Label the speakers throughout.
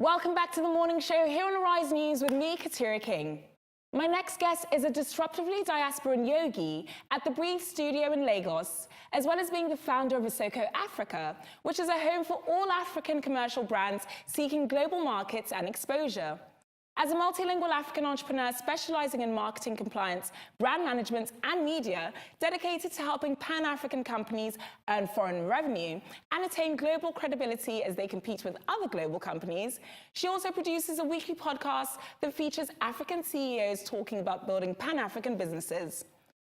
Speaker 1: Welcome back to the morning show here on Arise News with me, Keturah King. My next guest is a disruptively diasporan yogi at the Breathe Studio in Lagos, as well as being the founder of Isoko Africa, which is a home for all African commercial brands seeking global markets and exposure. As a multilingual African entrepreneur specializing in marketing compliance, brand management, and media, dedicated to helping Pan-African companies earn foreign revenue and attain global credibility as they compete with other global companies, she also produces a weekly podcast that features African CEOs talking about building Pan-African businesses.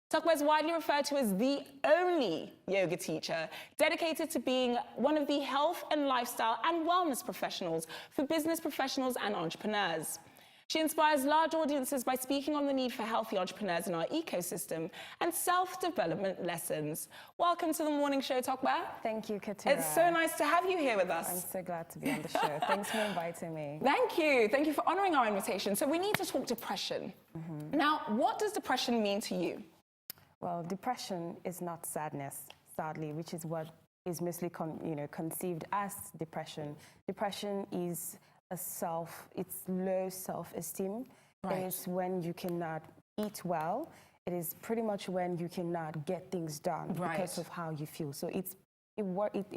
Speaker 1: Tope is widely referred to as the only yoga teacher dedicated to being one of the health and lifestyle and wellness professionals for business professionals and entrepreneurs. She inspires large audiences by speaking on the need for healthy entrepreneurs in our ecosystem and self-development lessons. Welcome to the morning show, Tope.
Speaker 2: Thank you, Keturah.
Speaker 1: It's so nice to have you here with us.
Speaker 2: I'm so glad to be on the show. Thanks for inviting me.
Speaker 1: Thank you. Thank you for honoring our invitation. So we need to talk depression. Now, what does depression mean to you?
Speaker 2: Well, depression is not sadness, sadly, which is what is mostly conceived as depression. Depression is it's low self-esteem.
Speaker 1: Right.
Speaker 2: It is when you cannot eat well. It is pretty much when you cannot get things done because of how you feel. So it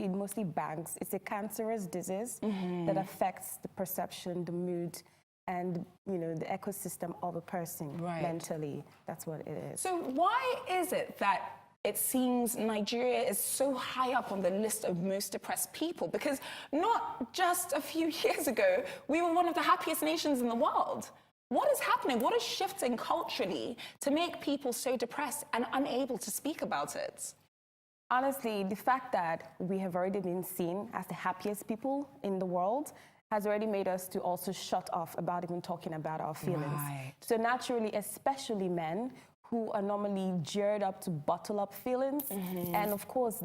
Speaker 2: mostly bangs. It's a cancerous disease that affects the perception, the mood, and the ecosystem of a person mentally. That's what it is.
Speaker 1: So why is it that it seems Nigeria is so high up on the list of most depressed people? Because not just a few years ago, we were one of the happiest nations in the world. What is happening? What is shifting culturally to make people so depressed and unable to speak about it?
Speaker 2: Honestly, the fact that we have already been seen as the happiest people in the world has already made us to also shut off about even talking about our feelings.
Speaker 1: Right.
Speaker 2: So naturally, especially men who are normally geared up to bottle up feelings. And of course,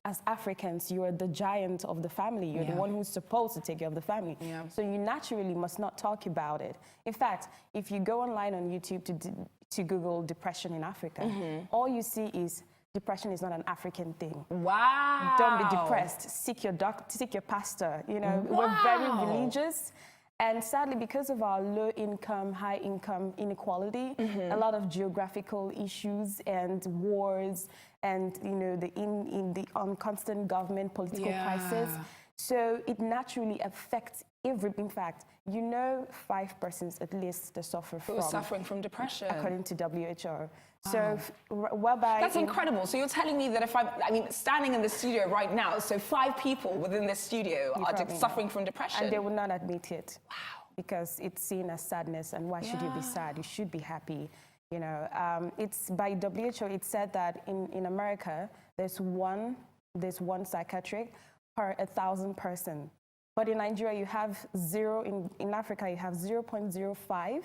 Speaker 2: as Africans, you're the giant of the family. You're the one who's supposed to take care of the family. So you naturally must not talk about it. In fact, if you go online on YouTube to Google depression in Africa, all you see is depression is not an African thing.
Speaker 1: Wow.
Speaker 2: Don't be depressed. Seek your doctor, seek your pastor. We're very religious. And sadly, because of our low income, high income inequality, a lot of geographical issues and wars and, the constant government political crisis. So it naturally affects in fact, 5 persons at least that suffer
Speaker 1: suffering from depression,
Speaker 2: according to WHO. So, whereby
Speaker 1: that's incredible. So you're telling me that if standing in the studio right now, so 5 people within this studio are suffering from depression,
Speaker 2: and they will not admit it.
Speaker 1: Wow.
Speaker 2: Because it's seen as sadness, and why should you be sad? You should be happy. It's by WHO. It said that in America there's one psychiatric per 1,000 person. But in Nigeria, you have in Africa, you have 0.05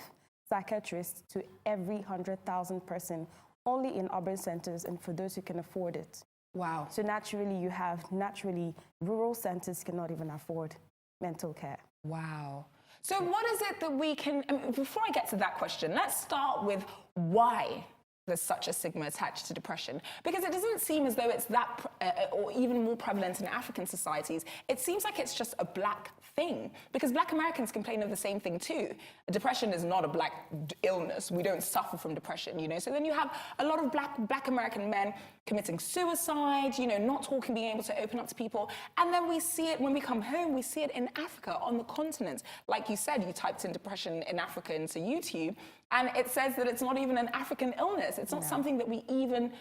Speaker 2: psychiatrists to every 100,000 person, only in urban centers and for those who can afford it.
Speaker 1: Wow.
Speaker 2: So naturally, rural centers cannot even afford mental care.
Speaker 1: Wow. So what is it that we can, before I get to that question, let's start with why there's such a stigma attached to depression. Because it doesn't seem as though it's that, or even more prevalent in African societies. It seems like it's just a black thing. Because black Americans complain of the same thing too. Depression is not a black illness. We don't suffer from depression, So then you have a lot of black American men committing suicide, not talking, being able to open up to people. And then we see it when we come home, we see it in Africa, on the continent. Like you said, you typed in depression in Africa into YouTube, and it says that it's not even an African illness. It's not something that we even,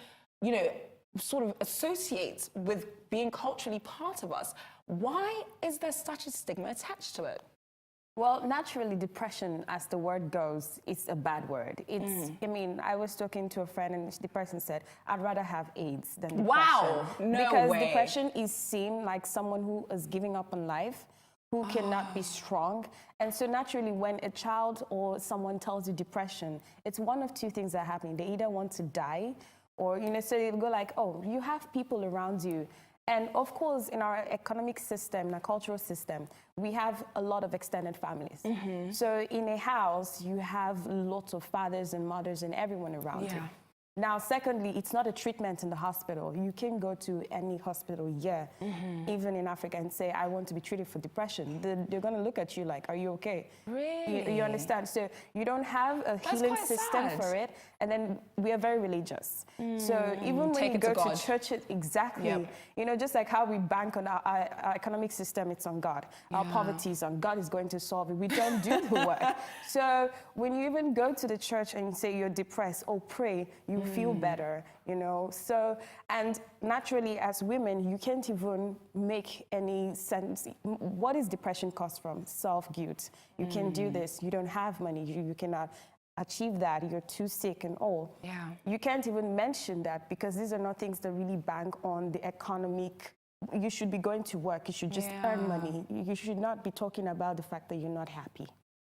Speaker 1: sort of associate with being culturally part of us. Why is there such a stigma attached to it?
Speaker 2: Well, naturally, depression, as the word goes, is a bad word. I was talking to a friend, and the person said, I'd rather have AIDS than depression.
Speaker 1: Wow, no way.
Speaker 2: Because depression is seen like someone who is giving up on life, who cannot be strong. And so naturally, when a child or someone tells you depression, it's one of two things that are happening. They either want to die, or, so they go like, oh, you have people around you. And of course, in our economic system, in our cultural system, we have a lot of extended families. So in a house, you have lots of fathers and mothers and everyone around you. Now, secondly, it's not a treatment in the hospital. You can go to any hospital here, even in Africa, and say, I want to be treated for depression. They're going to look at you like, are you okay?
Speaker 1: Really?
Speaker 2: You understand? So you don't have a healing system for it. And then we are very religious. So even when you go to church, exactly, you know, just like how we bank on our economic system, it's on God. Our poverty is on God is going to solve it. We don't do the work. So when you even go to the church and you say you're depressed, oh, pray, you feel better, you know. So, and naturally as women, you can't even make any sense. What is depression cost from? Self-guilt. You can do this. You don't have money. You cannot achieve that. You're too sick and all.
Speaker 1: Yeah.
Speaker 2: You can't even mention that because these are not things that really bank on the economic. You should be going to work. You should just earn money. You should not be talking about the fact that you're not happy.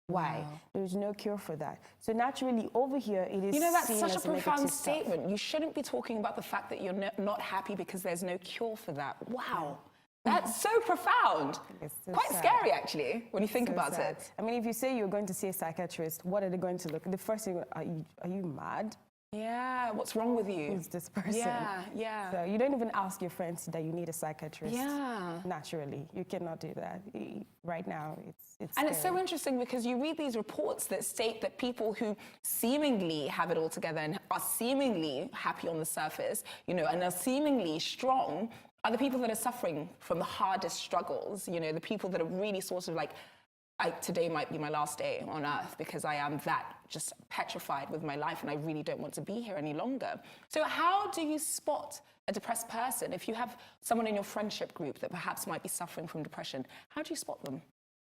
Speaker 2: Why? There's no cure for that. So naturally, over here, it is.
Speaker 1: You know, that's
Speaker 2: seen
Speaker 1: such
Speaker 2: as
Speaker 1: a profound statement. You shouldn't be talking about the fact that you're not happy because there's no cure for that. Wow. That's so profound.
Speaker 2: It's so
Speaker 1: quite
Speaker 2: sad.
Speaker 1: Scary, actually, when you think about
Speaker 2: sad.
Speaker 1: it.
Speaker 2: I mean, if you say you're going to see a psychiatrist, what are they going to look? The first thing, are you mad?
Speaker 1: Yeah, what's wrong with you?
Speaker 2: Who's this person?
Speaker 1: Yeah, yeah.
Speaker 2: So you don't even ask your friends that you need a psychiatrist.
Speaker 1: Yeah.
Speaker 2: Naturally, you cannot do that. Right now, it's
Speaker 1: And it's so
Speaker 2: scary.
Speaker 1: interesting because you read these reports that state that people who seemingly have it all together and are seemingly happy on the surface, you know, and are seemingly strong, are the people that are suffering from the hardest struggles, you know, the people that are really sort of like, today might be my last day on earth because I am that just petrified with my life and I really don't want to be here any longer. So how do you spot a depressed person? If you have someone in your friendship group that perhaps might be suffering from depression, how do you spot them?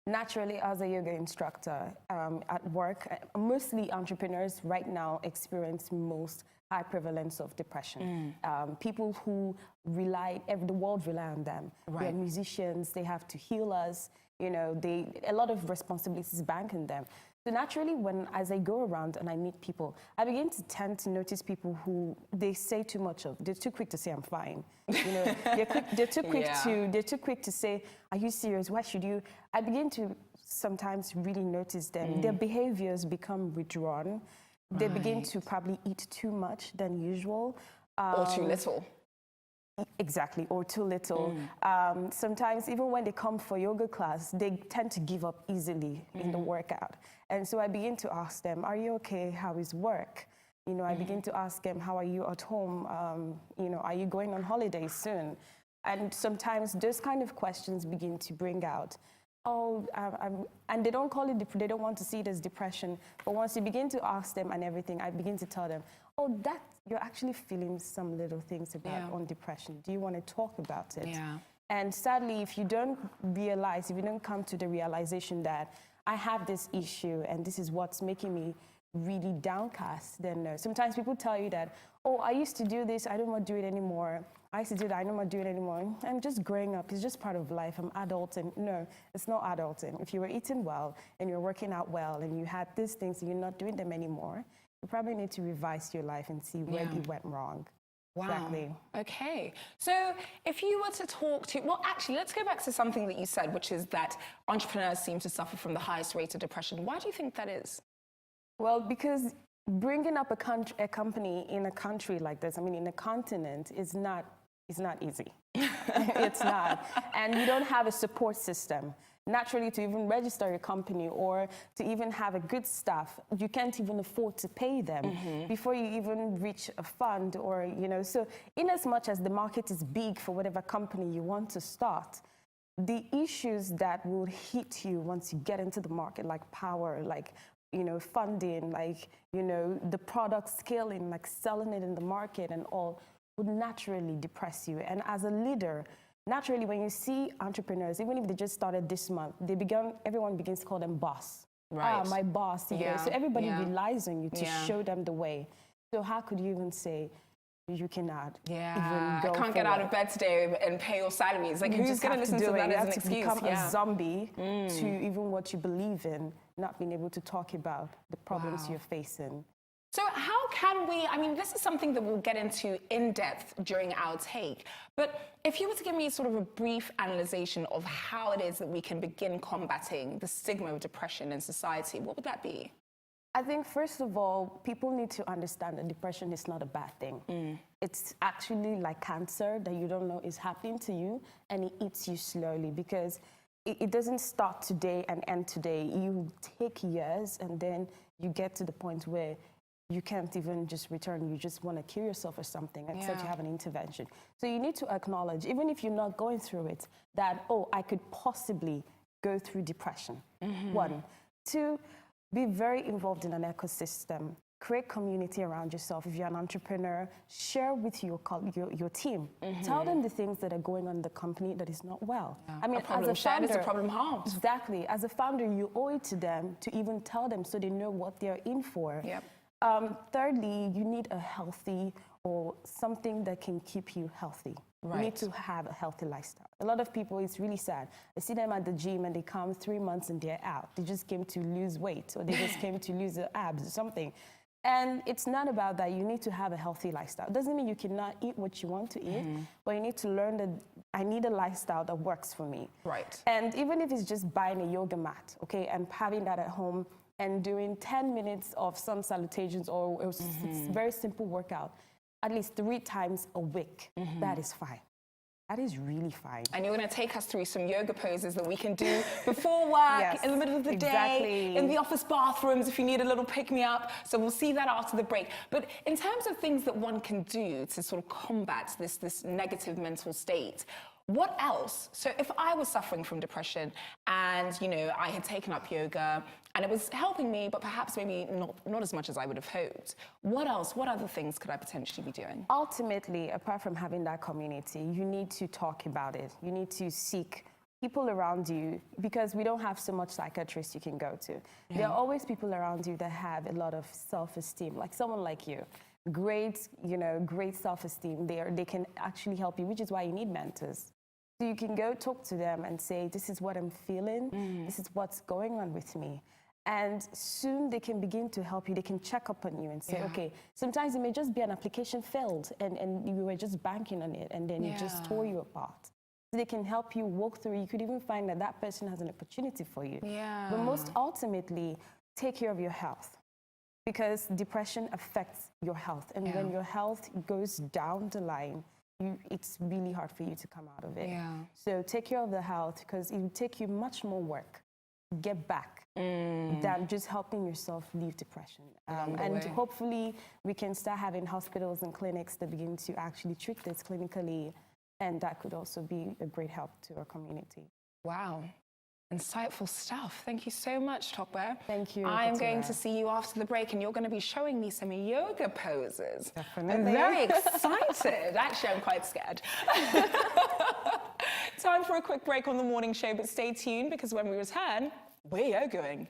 Speaker 2: Naturally, as a yoga instructor at work, mostly entrepreneurs right now experience most high prevalence of depression. People who the world rely on them. They're musicians, they have to heal us. You know, a lot of responsibilities bank in them. So naturally, as I go around and I meet people, I begin to tend to notice people who they say too much of. They're too quick to say I'm fine. You know, they're too quick to say, are you serious? Why should you? I begin to sometimes really notice them. Their behaviors become withdrawn. They begin to probably eat too much than usual.
Speaker 1: Or too little.
Speaker 2: Exactly, or too little. Sometimes even when they come for yoga class, they tend to give up easily in the workout. And so I begin to ask them, are you okay? How is work? You know, I begin to ask them, how are you at home? You know, are you going on holiday soon? And sometimes those kind of questions begin to bring out, and they don't call it, they don't want to see it as depression. But once you begin to ask them and everything, I begin to tell them, you're actually feeling some little things on depression. Do you want to talk about it?
Speaker 1: Yeah.
Speaker 2: And sadly, if you don't come to the realization that I have this issue and this is what's making me really downcast, then sometimes people tell you that, I used to do this, I don't want to do it anymore. I used to do that, I don't want to do it anymore. I'm just growing up, it's just part of life, I'm adulting. No, it's not adulting. If you were eating well and you're working out well and you had these things and you're not doing them anymore, you probably need to revise your life and see where you went wrong.
Speaker 1: Wow.
Speaker 2: Exactly.
Speaker 1: Okay. So if you were to talk to, well, actually, let's go back to something that you said, which is that entrepreneurs seem to suffer from the highest rate of depression. Why do you think that is?
Speaker 2: Well, because bringing up a company in a country like this, I mean, in a continent, is not easy. It's not. And you don't have a support system. Naturally, to even register your company or to even have a good staff, you can't even afford to pay them before you even reach a fund or, you know. So in as much as the market is big for whatever company you want to start, the issues that will hit you once you get into the market, like power, like, you know, funding, like, you know, the product scaling, like selling it in the market and all, would naturally depress you. And as a leader, naturally, when you see entrepreneurs, even if they just started this month, everyone begins to call them boss.
Speaker 1: Right.
Speaker 2: My boss. You know? So everybody relies on you to show them the way. So how could you even say you cannot even go
Speaker 1: I can't get out of bed today and pay your salaries? Like, who's going to listen to that as an excuse?
Speaker 2: You have to become a zombie to even what you believe in, not being able to talk about the problems you're facing.
Speaker 1: So how can we, I mean, this is something that we'll get into in depth during our take, but if you were to give me sort of a brief analyzation of how it is that we can begin combating the stigma of depression in society, what would that be?
Speaker 2: I think, first of all, people need to understand that depression is not a bad thing. It's actually like cancer that you don't know is happening to you, and it eats you slowly, because it doesn't start today and end today. You take years, and then you get to the point where you can't even just return. You just want to kill yourself or something, except you have an intervention. So you need to acknowledge, even if you're not going through it, that, oh, I could possibly go through depression. One. Two, be very involved in an ecosystem. Create community around yourself. If you're an entrepreneur, share with your team. Tell them the things that are going on in the company that is not well.
Speaker 1: I mean, a problem shared is a problem halved.
Speaker 2: Exactly. As a founder, you owe it to them to even tell them so they know what they're in for. Thirdly, you need a healthy or something that can keep you healthy. You need to have a healthy lifestyle. A lot of people, it's really sad. I see them at the gym and they come 3 months and they're out. They just came to lose weight, or they just came to lose their abs or something. And it's not about that. You need to have a healthy lifestyle. It doesn't mean you cannot eat what you want to eat, but you need to learn that I need a lifestyle that works for me. And even if it's just buying a yoga mat, okay, and having that at home and doing 10 minutes of sun salutations or a very simple workout, at least 3 times a week, that is fine. That is really fine. And
Speaker 1: you're going to take us through some yoga poses that we can do before work, in the middle of the day, in the office bathrooms if you need a little pick-me-up. So we'll see that after the break. But in terms of things that one can do to sort of combat this negative mental state, what else? So if I was suffering from depression and, you know, I had taken up yoga and it was helping me, but perhaps maybe not as much as I would have hoped, what else, what other things could I potentially be doing?
Speaker 2: Ultimately, apart from having that community, you need to talk about it. You need to seek people around you, because we don't have so much psychiatrists you can go to. There are always people around you that have a lot of self-esteem, like someone like you. Great, you know, great self-esteem. They can actually help you, which is why you need mentors. So you can go talk to them and say, this is what I'm feeling, this is what's going on with me. And soon they can begin to help you. They can check up on you and say, okay, sometimes it may just be an application failed and you were just banking on it and then it just tore you apart. So they can help you walk through. You could even find that that person has an opportunity for you. But most ultimately, take care of your health, because depression affects your health. And when your health goes down the line, it's really hard for you to come out of it. So take care of the health, because it will take you much more work to get back than just helping yourself leave depression. And hopefully we can start having hospitals and clinics that begin to actually treat this clinically, and that could also be a great help to our community.
Speaker 1: Wow. Insightful stuff. Thank you so much, Tope.
Speaker 2: Thank you.
Speaker 1: I'm going to see you after the break, and you're going to be showing me some yoga poses.
Speaker 2: Definitely.
Speaker 1: I'm very excited. Actually, I'm quite scared. Time for a quick break on the morning show, but stay tuned, because when we return, we're yogaing.